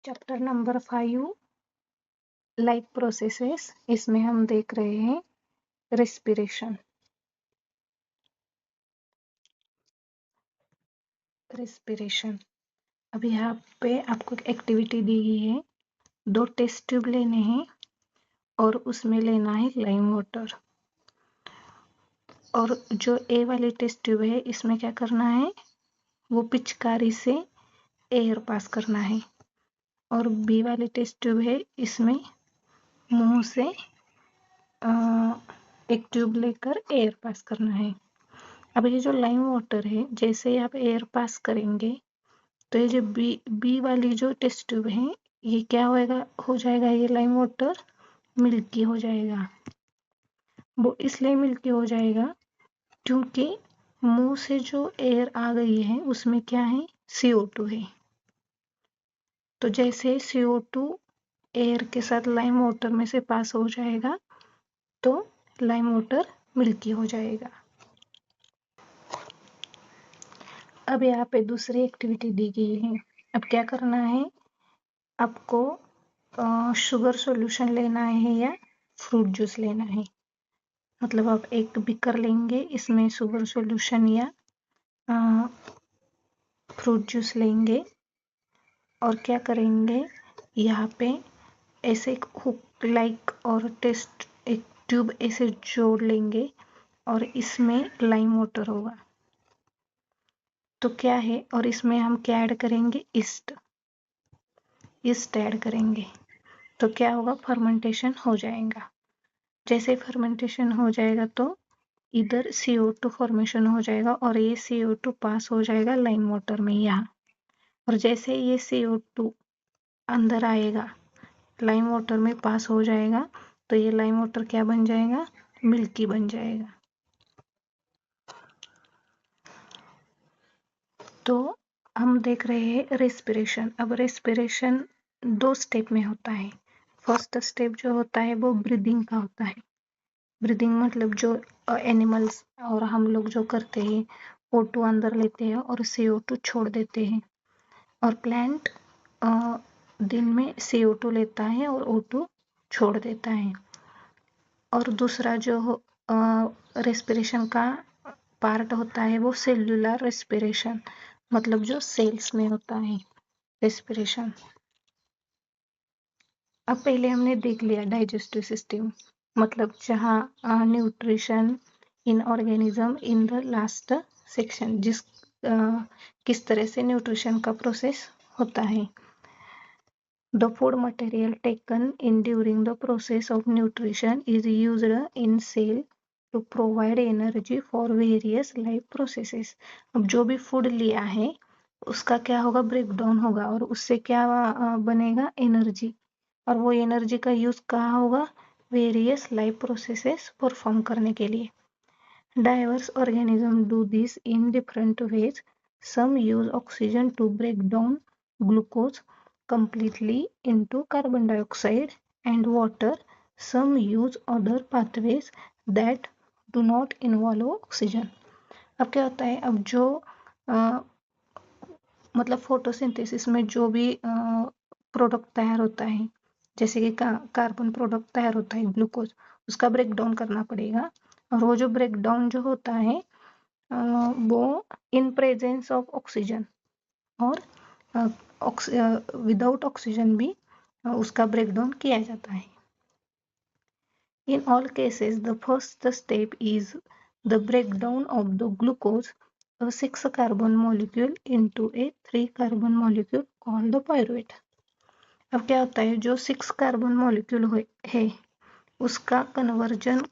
Chapter number 5 life processes. इसमें हम देख रहे हैं रेस्पिरेशन। अब यहाँ पे आपको एक एक्टिविटी दी गई है, 2 टेस्ट ट्यूब लेने हैं और उसमें लेना है लाइम वाटर। और जो ए वाली टेस्ट ट्यूब है इसमें क्या करना है, वो पिचकारी से एयर पास करना है। और बी वाली टेस्ट ट्यूब है, इसमें मुंह से एक ट्यूब लेकर एयर पास करना है। अब ये जो लाइम वाटर है, जैसे ही आप एयर पास करेंगे तो ये जो बी वाली जो टेस्ट ट्यूब है, ये क्या हो जाएगा, ये लाइम वाटर मिल्की हो जाएगा। वो इसलिए मिल्की हो जाएगा क्योंकि मुंह से जो एयर आ गई है उसमें क्या है, CO2 है। तो जैसे CO2 एयर के साथ लाइम वाटर में से पास हो जाएगा तो लाइम वाटर मिल्की हो जाएगा। अब यहाँ पे दूसरी एक्टिविटी दी गई है। अब क्या करना है, आपको शुगर सॉल्यूशन लेना है या फ्रूट जूस लेना है। मतलब आप एक बीकर लेंगे, इसमें शुगर सॉल्यूशन या फ्रूट जूस लेंगे और क्या करेंगे, यहाँ पे ऐसे एक हुक लाइक और टेस्ट एक ट्यूब ऐसे जोड़ लेंगे और इसमें लाइम वाटर होगा। तो क्या है, और इसमें हम क्या ऐड करेंगे, ईस्ट ऐड करेंगे। तो क्या होगा, फर्मेंटेशन हो जाएगा। जैसे फर्मेंटेशन हो जाएगा तो इधर CO2 फॉर्मेशन हो जाएगा और ये CO2 पास हो जाएगा लाइम वाटर में यहाँ। और जैसे ये CO2 अंदर आएगा, लाइम वाटर में पास हो जाएगा, तो ये लाइम वाटर क्या बन जाएगा, मिल्की बन जाएगा। तो हम देख रहे हैं रेस्पिरेशन। अब रेस्पिरेशन 2 स्टेप में होता है। फर्स्ट स्टेप जो होता है वो ब्रीदिंग का होता है। ब्रीदिंग मतलब जो एनिमल्स और हम लोग जो करते हैं, O2 अंदर लेते हैं और CO2 छोड़ देते हैं। और प्लांट दिन में CO2 लेता है और O2 छोड़ देता है। और दूसरा जो रेस्पिरेशन का पार्ट होता है वो सेल्यूलर रेस्पिरेशन, मतलब जो सेल्स में होता है रेस्पिरेशन। अब पहले हमने देख लिया डाइजेस्टिव सिस्टम, मतलब जहाँ nutrition in organism in the last section, किस तरह से न्यूट्रिशन का प्रोसेस होता है। The food material taken in during the process of nutrition is used in cell to provide energy for various life processes. अब जो भी फूड लिया है उसका क्या होगा, ब्रेक डाउन होगा और उससे क्या बनेगा, एनर्जी। और वो एनर्जी का यूज कहाँ होगा, वेरियस लाइफ प्रोसेसेस परफॉर्म करने के लिए। Diverse organism do this in different ways. Some use oxygen to break down glucose completely into carbon dioxide and water. Some use other pathways that do not involve oxygen. अब क्या होता है, अब जो मतलब फोटोसिंथेसिस में जो भी प्रोडक्ट तैयार होता है, जैसे कि कार्बन प्रोडक्ट तैयार होता है ग्लूकोज, उसका ब्रेक डाउन करना पड़ेगा। और वो जो ब्रेक डाउन जो होता है वो इन प्रेजेंस ऑफ ऑक्सीजन और विदाउट ऑक्सीजन भी उसका ब्रेकडाउन किया जाता है। In all cases the first step is the breakdown of the glucose, a 6 carbon molecule into a 3 carbon molecule called the pyruvate. अब क्या होता है, जो 6 कार्बन मॉलिक्यूल है उसका कन्वर्जन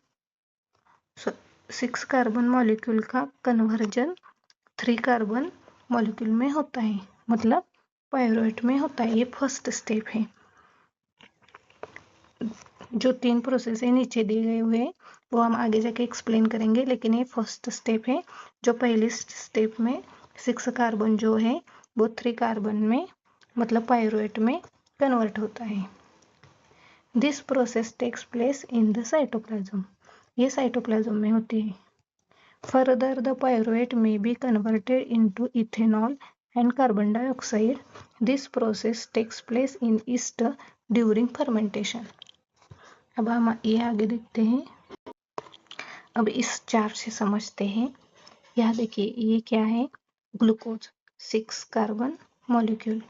6 कार्बन मॉलिक्यूल का कन्वर्जन 3 कार्बन मॉलिक्यूल में होता है, मतलब पायरुवेट में होता है। ये फर्स्ट स्टेप है। जो 3 प्रोसेस है नीचे दिए गए हुए वो हम आगे जाके एक्सप्लेन करेंगे, लेकिन ये फर्स्ट स्टेप है। जो पहली स्टेप में 6 कार्बन जो है वो 3 कार्बन में, मतलब पायरुवेट में कन्वर्ट होता है। This process takes place in the cytoplasm, ये साइटोप्लाज्म में होती है। फर्दर द पायरुवेट में be converted into ethanol and carbon dioxide. This process takes place in yeast during fermentation. अब हम ये आगे देखते हैं। अब इस चार्ट से समझते हैं। यहाँ देखिए ये क्या है, ग्लूकोज 6 कार्बन मॉलिक्यूल,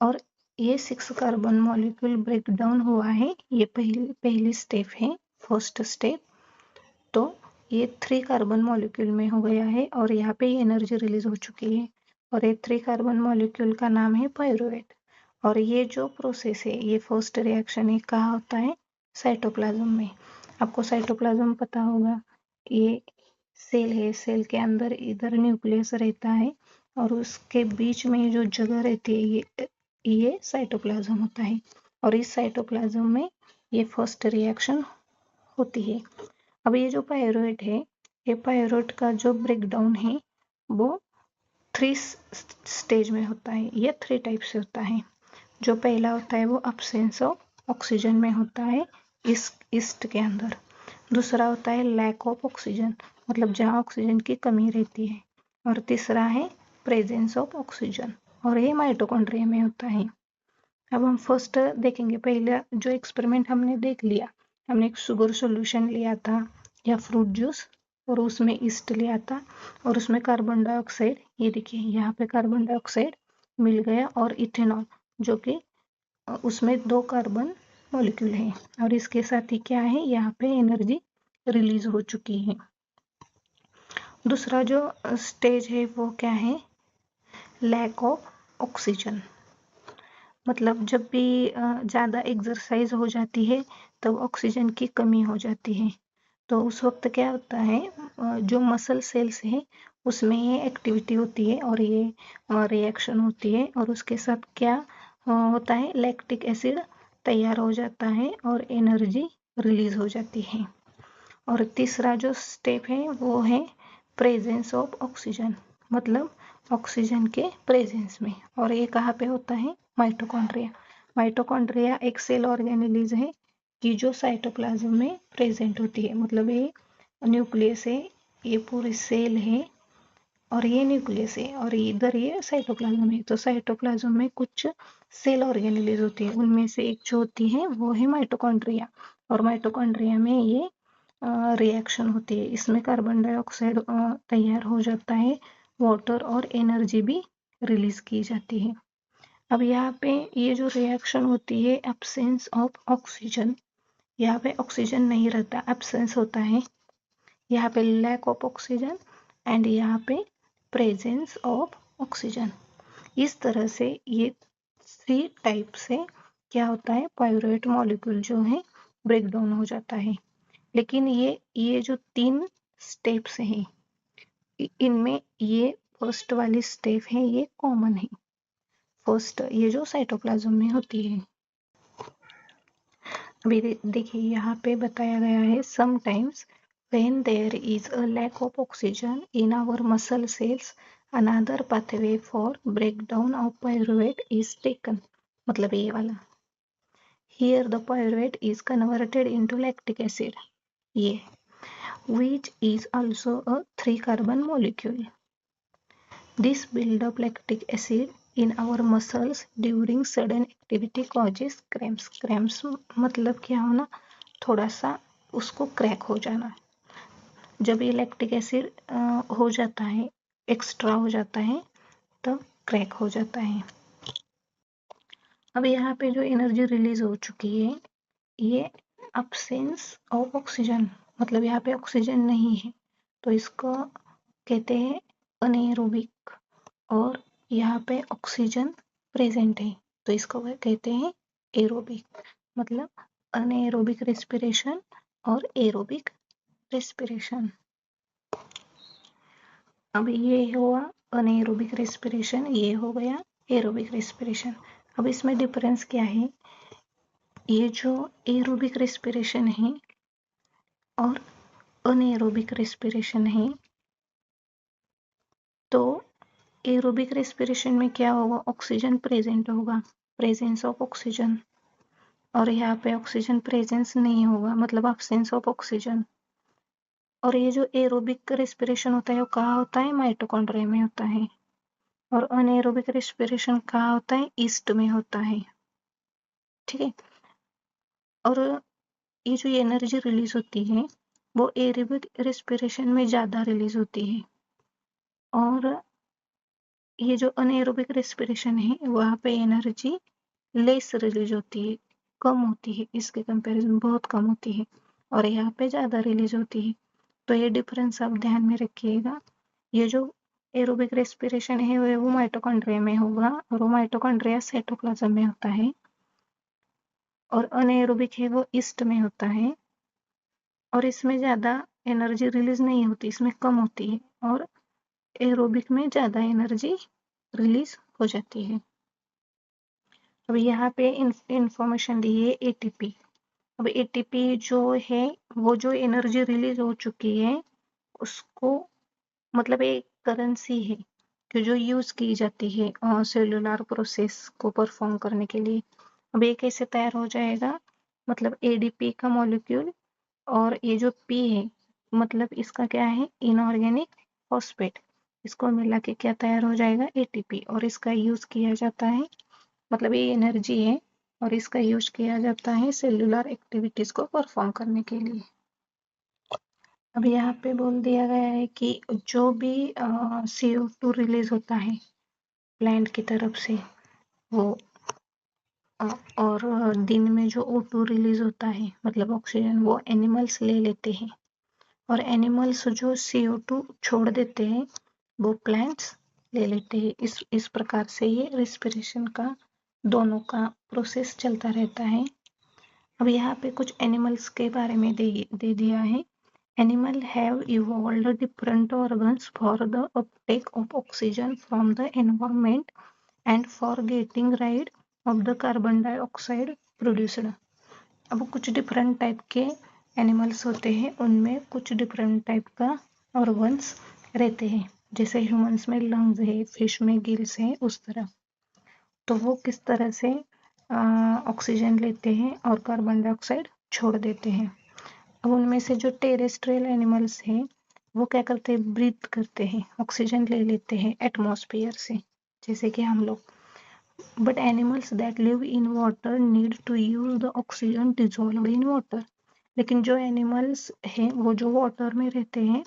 और ये 6 कार्बन मॉलिक्यूल ब्रेक डाउन हुआ है। ये पहली स्टेप है, फर्स्ट स्टेप। तो ये 3 कार्बन मॉलिक्यूल में हो गया है और यहाँ पे एनर्जी रिलीज हो चुकी है, और ये 3 कार्बन मॉलिक्यूल का नाम है पायरुवेट। और ये जो प्रोसेस है, ये फर्स्ट रिएक्शन है, कहाँ होता है, साइटोप्लाज्म में। आपको साइटोप्लाज्म पता होगा, ये सेल है, सेल के अंदर इधर न्यूक्लियस रहता है और उसके बीच में जो जगह रहती है ये साइटोप्लाज्म होता है। और इस साइटोप्लाज्म में ये फर्स्ट रिएक्शन होती है। अब ये जो पायरुवेट है, ये पायरुवेट का जो ब्रेकडाउन है वो 3 स्टेज में होता है। ये 3 टाइप से होता है। जो पहला होता है वो अब्सेंस ऑफ ऑक्सीजन में होता है, इस ईस्ट के अंदर। दूसरा होता है लैक ऑफ ऑक्सीजन, मतलब जहाँ ऑक्सीजन की कमी रहती है। और तीसरा है प्रेजेंस ऑफ ऑक्सीजन, और ये माइटोकॉन्ड्रिया में होता है। अब हम फर्स्ट देखेंगे। पहले जो एक्सपेरिमेंट हमने देख लिया, हमने एक शुगर सॉल्यूशन लिया था या फ्रूट जूस, और उसमें ईस्ट लिया था और उसमें कार्बन डाइऑक्साइड, ये देखिए यहाँ पे कार्बन डाइऑक्साइड मिल गया, और इथेनॉल जो कि उसमें 2 कार्बन मॉलिक्यूल है, और इसके साथ ही क्या है, यहाँ पे एनर्जी रिलीज हो चुकी है। दूसरा जो स्टेज है वो क्या है, लैक ऑफ ऑक्सीजन। मतलब जब भी ज़्यादा एक्सरसाइज हो जाती है तब ऑक्सीजन की कमी हो जाती है। तो उस वक्त क्या होता है, जो मसल सेल्स है उसमें ये एक्टिविटी होती है और ये रिएक्शन होती है, और उसके साथ क्या होता है, लैक्टिक एसिड तैयार हो जाता है और एनर्जी रिलीज हो जाती है। और तीसरा जो स्टेप है वो है प्रेजेंस ऑफ ऑक्सीजन, मतलब ऑक्सीजन के प्रेजेंस में। और ये कहाँ पे होता है, माइटोकॉन्ड्रिया। माइटोकॉन्ड्रिया एक सेल ऑर्गेनेलिज है कि जो साइटोप्लाज्म में प्रेजेंट होती है। मतलब ये न्यूक्लियस है, ये पूरी सेल है और ये न्यूक्लियस है, और इधर ये साइटोप्लाज्म है। तो साइटोप्लाज्म में कुछ सेल ऑर्गेनेलिज होती है, उनमें से एक जो होती है वो है माइटोकॉन्ड्रिया। और माइटोकॉन्ड्रिया में ये रिएक्शन होती है, इसमें कार्बन डाइऑक्साइड तैयार हो जाता है, वाटर और एनर्जी भी रिलीज की जाती है। अब यहाँ पे ये जो रिएक्शन होती है, एब्सेंस ऑफ ऑक्सीजन, यहाँ पे ऑक्सीजन नहीं रहता, एब्सेंस होता है। यहाँ पे लैक ऑफ ऑक्सीजन एंड यहाँ पे प्रेजेंस ऑफ ऑक्सीजन। इस तरह से ये 3 टाइप से क्या होता है, पायरुवेट मॉलिक्यूल जो है ब्रेक डाउन हो जाता है। लेकिन ये जो 3 स्टेप्स हैं, इनमें ये फर्स्ट वाली स्टेप है, ये कॉमन है। फर्स्ट ये जो साइटोप्लाज्म में होती है। अभी देखिए यहाँ पे बताया गया है, sometimes when there is a lack of oxygen in our muscle cells another pathway for breakdown of pyruvate is taken. मतलब ये वाला, here the pyruvate is converted into lactic acid, ये which is also a 3 carbon molecule. This build up lactic acid in our muscles during sudden activity causes cramps. Cramps मतलब क्या होना, थोड़ा सा उसको क्रैक हो जाना। जब ये लैक्टिक एसिड हो जाता है, एक्स्ट्रा हो जाता है, तब क्रैक हो जाता है। अब यहाँ पे जो एनर्जी रिलीज हो चुकी है, ये अब्सेंस ऑफ ऑक्सीजन, मतलब यहाँ पे ऑक्सीजन नहीं है, तो इसको कहते हैं अनेरोबिक। और यहाँ पे ऑक्सीजन प्रेजेंट है, तो इसको कहते हैं एरोबिक। मतलब अनेरोबिक रेस्पिरेशन और एरोबिक रेस्पिरेशन। अब ये हुआ अनेरोबिक रेस्पिरेशन, ये हो गया एरोबिक रेस्पिरेशन। अब इसमें डिफरेंस क्या है, ये जो एरोबिक रेस्पिरेशन है और अनेरोबिक रेस्पिरेशन है, तो एरोबिक रेस्पिरेशन में क्या होगा, ऑक्सीजन प्रेजेंट होगा, प्रेजेंस ऑफ ऑक्सीजन। और यहाँ पे ऑक्सीजन प्रेजेंस नहीं होगा, मतलब एब्सेंस ऑफ ऑक्सीजन। और ये जो एरोबिक रेस्पिरेशन होता है वो कहाँ होता है, माइटोकॉन्ड्रिया में होता है। और अनएरोबिक रेस्पिरेशन कहाँ होता है? ईस्ट में होता है, ठीक है। और ये जो एनर्जी रिलीज होती है वो एरोबिक रेस्पिरेशन में ज़्यादा रिलीज होती है, और ये जो अनएरोबिक रेस्पिरेशन है वहाँ पे एनर्जी लेस रिलीज होती है, कम होती है, इसके कंपैरिजन बहुत कम होती है, और यहाँ पे ज़्यादा रिलीज होती है। तो ये डिफरेंस आप ध्यान में रखिएगा। ये जो एरोबिक रेस्पिरेशन है वो माइटोकॉन्ड्रिया में होगा, और वो माइटोकॉन्ड्रिया साइटोप्लाज्म में होता है, और अनएरोबिक है वो ईस्ट में होता है, और इसमें ज़्यादा एनर्जी रिलीज नहीं होती, इसमें कम होती है, और एरोबिक में ज़्यादा एनर्जी रिलीज हो जाती है। अब यहाँ पे इंफॉर्मेशन दी है एटीपी। अब एटीपी जो है वो जो एनर्जी रिलीज हो चुकी है उसको, मतलब एक करेंसी है कि जो यूज की जाती है सेलुलर प्रोसेस को परफॉर्म करने के लिए। अब ये कैसे तैयार हो जाएगा? मतलब एडीपी का मॉलिक्यूल, और ये जो पी है मतलब इसका क्या है? Inorganic phosphate. इसको मिला के क्या तैयार हो जाएगा? एटीपी। और इसका यूज किया जाता है, मतलब ये एनर्जी है और इसका यूज किया जाता है सेलुलर एक्टिविटीज को परफॉर्म करने के लिए। अब यहाँ पे बोल दिया गया है कि जो भी CO2 रिलीज होता है प्लांट की तरफ से वो और दिन में जो O2 रिलीज होता है मतलब ऑक्सीजन, वो एनिमल्स ले लेते हैं, और एनिमल्स जो CO2 छोड़ देते हैं वो प्लांट्स ले लेते हैं। इस प्रकार से ये रेस्पिरेशन का दोनों का प्रोसेस चलता रहता है। अब यहाँ पे कुछ एनिमल्स के बारे में दे दिया है। Animals have evolved different organs for the uptake of oxygen from the environment and for getting rid of the carbon dioxide produced. अब कुछ डिफरेंट टाइप के एनिमल्स होते हैं, उनमें कुछ डिफरेंट टाइप का ऑर्गन्स रहते हैं, जैसे ह्यूमंस में लंग्स है, फिश में गिल्स है, उस तरह। तो वो किस तरह से ऑक्सीजन लेते हैं और कार्बन डाइऑक्साइड छोड़ देते हैं। अब उनमें से जो टेरेस्ट्रियल एनिमल्स हैं वो क्या करते हैं? ब्रीथ करते हैं, ऑक्सीजन ले लेते हैं एटमॉस्फेयर से, जैसे कि हम लोग। But animals that live in water need to use the oxygen dissolve in water. लेकिन जो एनिमल्स हैं वो जो वाटर में रहते हैं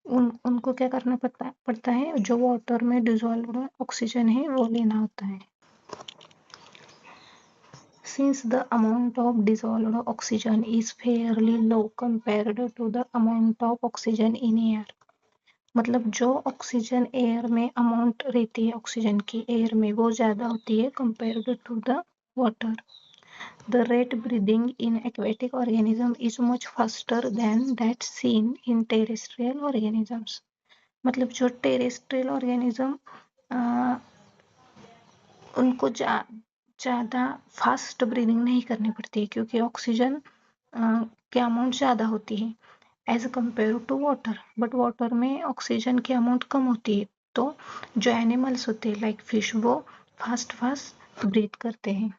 उनको क्या करना पड़ता है? जो वाटर में डिजोल्व ऑक्सीजन है वो लेना होता है। Since the amount of dissolved oxygen is fairly low compared to the amount of oxygen in air, मतलब जो ऑक्सीजन एयर में अमाउंट रहती है ऑक्सीजन की एयर में वो ज़्यादा होती है compared to the water. The rate breathing in aquatic organism is much faster than that seen in terrestrial organisms. मतलब जो टेरेस्ट्रियल ऑर्गेनिज्म उनको ज़्यादा फास्ट ब्रीदिंग नहीं करनी पड़ती है, क्योंकि ऑक्सीजन की अमाउंट ज़्यादा होती है as compare to water. But water में ऑक्सीजन की अमाउंट कम होती है, तो जो एनिमल्स होते हैं लाइक फिश वो फास्ट ब्रीथ करते हैं।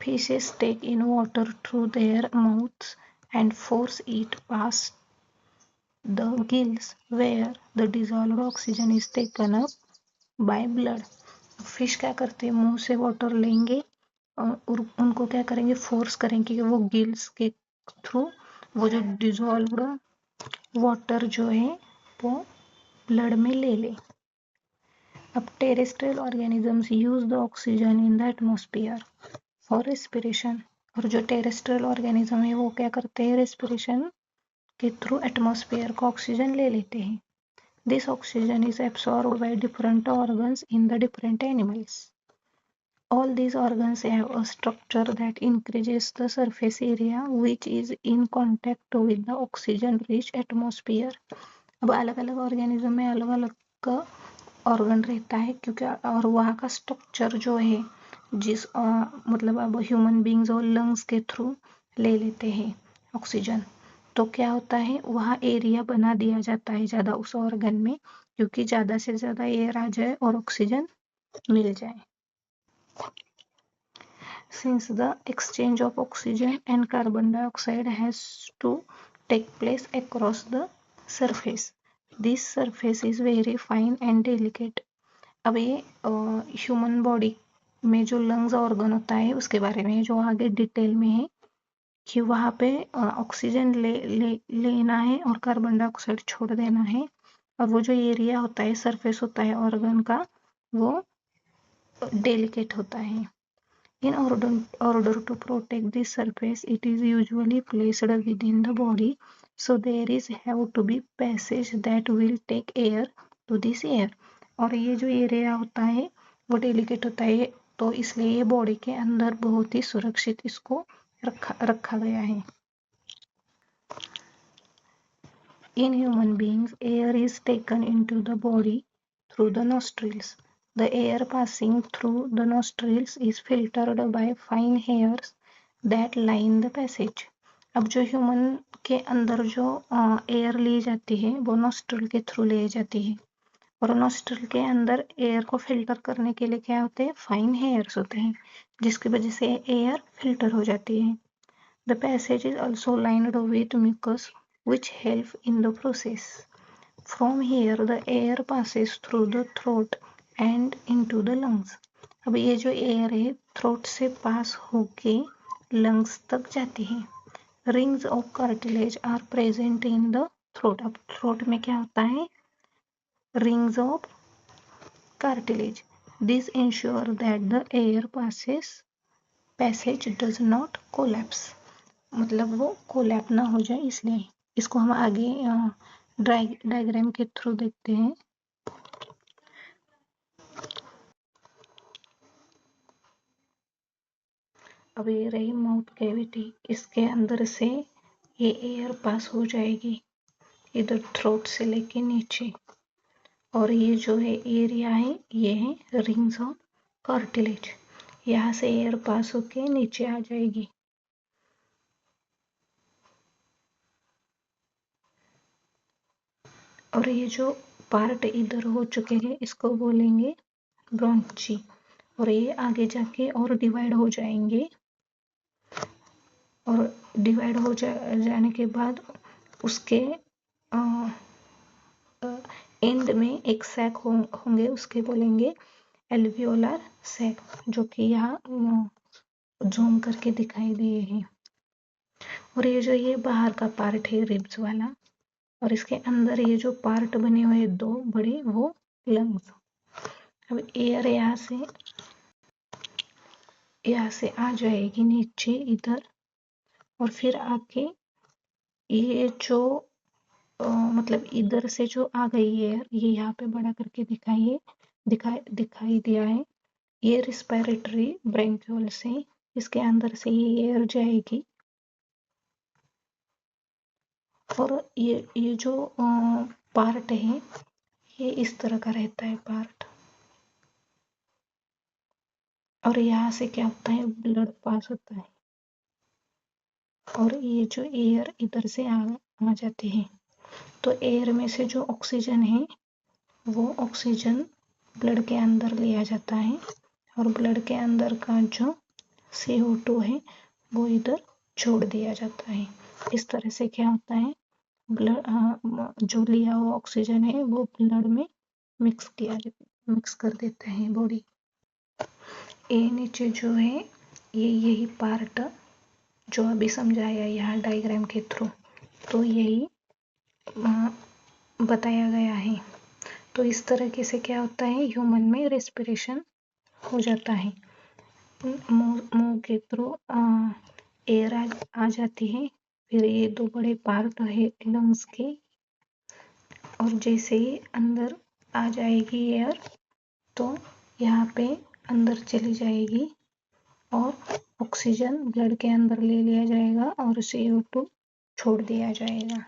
Fishes take in water through their mouths and force it pass the gills where the dissolved oxygen is taken up by blood. Fish क्या करते हैं? मुंह से वाटर लेंगे और उनको क्या करेंगे? फोर्स करेंगे कि वो गिल्स के थ्रू वो जो डिजॉल्व्ड वाटर जो है वो ब्लड में ले ले। अब terrestrial organisms use the oxygen in the atmosphere for respiration, और जो टेरेस्ट्रियल ऑर्गेनिज्म है वो क्या करते हैं? रेस्पिरेशन के थ्रू एटमॉस्फेयर का ऑक्सीजन ले लेते हैं। This oxygen is absorbed by different organs in the different animals. All these organs have a structure that increases the surface area which is in contact with the oxygen-rich atmosphere. अब अलग अलग organism में अलग अलग का organ रहता है, क्योंकि और वहाँ का स्ट्रक्चर जो है मतलब अब ह्यूमन बींग्स और लंग्स के थ्रू ले लेते हैं ऑक्सीजन, तो क्या होता है? वहाँ एरिया बना दिया जाता है ज़्यादा उस ऑर्गन में, क्योंकि ज़्यादा से ज़्यादा एयर आ जाए और ऑक्सीजन मिल जाए। Since the exchange of oxygen and carbon dioxide has to take place across the surface, this surface is very fine and delicate. अब ये ह्यूमन बॉडी में जो लंग्स ऑर्गन होता है उसके बारे में जो आगे डिटेल में है कि वहाँ पे ऑक्सीजन लेना है और कार्बन डाइऑक्साइड छोड़ देना है। और वो जो एरिया होता है, सरफेस होता है ऑर्गन का, वो डेलिकेट होता है। In order to protect this surface, it is usually placed within the body, so there is have to be passage that will take air to this air. और ये जो एरिया होता है वो डेलिकेट होता है, तो इसलिए ये बॉडी के अंदर बहुत ही सुरक्षित इसको रखा गया है। In human beings, air is taken into the body through the nostrils. The air passing through the nostrils is filtered by fine hairs that line the passage. अब जो ह्यूमन के अंदर जो एयर ली जाती है वो नोस्ट्रल के थ्रू ले जाती है, और नोस्ट्रल के अंदर एयर को फिल्टर करने के लिए क्या होते हैं, फाइन हेयर्स होते हैं, जिसकी वजह से एयर फिल्टर हो जाती है। The passage is also lined with mucus which help in the process. From here the air passes through the throat and into the lungs. अब ये जो एयर है थ्रोट से पास होके लंग्स तक जाती है। Rings of cartilage are present in the throat. अब थ्रोट में क्या होता है, rings of cartilage. This ensure that the air passage does not collapse. मतलब वो कोलैप ना हो जाए, इसलिए इसको हम आगे डायग्राम के थ्रू देखते हैं। अब ये रही माउथ कैविटी, इसके अंदर से ये एयर पास हो जाएगी इधर थ्रोट से लेके नीचे, और ये जो है एरिया है ये है रिंग्स ऑफ कार्टिलेज। यहाँ से एयर पास होके नीचे आ जाएगी। और ये जो पार्ट इधर हो चुके हैं इसको बोलेंगे ब्रोंची, और ये आगे जाके और डिवाइड हो जाएंगे, और डिवाइड हो जाने के बाद उसके एंड में एक सैक होंगे, उसके बोलेंगे एल्वियोलर सैक, जो कि यहाँ जूम करके दिखाई दिए हैं। और ये जो ये बाहर का पार्ट है रिब्स वाला, और इसके अंदर ये जो पार्ट बने हुए दो बड़े वो लंग्स। अब एयर यहाँ से आ जाएगी नीचे इधर, और फिर आके ये जो मतलब इधर से जो आ गई एयर, ये यहाँ पे बड़ा करके दिखाई दिया है, ये रिस्पिरेटरी ब्रैंक्यूल से इसके अंदर से ये एयर जाएगी। और ये जो पार्ट है ये इस तरह का रहता है पार्ट, और यहाँ से क्या होता है, ब्लड पास होता है, और ये जो एयर इधर से आ जाती है। तो एयर में से जो ऑक्सीजन है वो ऑक्सीजन ब्लड के अंदर लिया जाता है, और ब्लड के अंदर का जो CO2 है वो इधर छोड़ दिया जाता है। इस तरह से क्या होता है, ब्लड जो लिया हुआ ऑक्सीजन है वो ब्लड में मिक्स कर देते हैं बॉडी। ये नीचे जो है यही पार्ट जो अभी समझाया यहाँ डायग्राम के थ्रू, तो यही बताया गया है। तो इस तरीके से क्या होता है, ह्यूमन में रेस्पिरेशन हो जाता है। मुंह के थ्रू एयर आ जाती है, फिर ये दो बड़े पार्ट है लंग्स के, और जैसे ही अंदर आ जाएगी एयर तो यहाँ पे अंदर चली जाएगी, और ऑक्सीजन ब्लड के अंदर ले लिया जाएगा और CO2 छोड़ दिया जाएगा।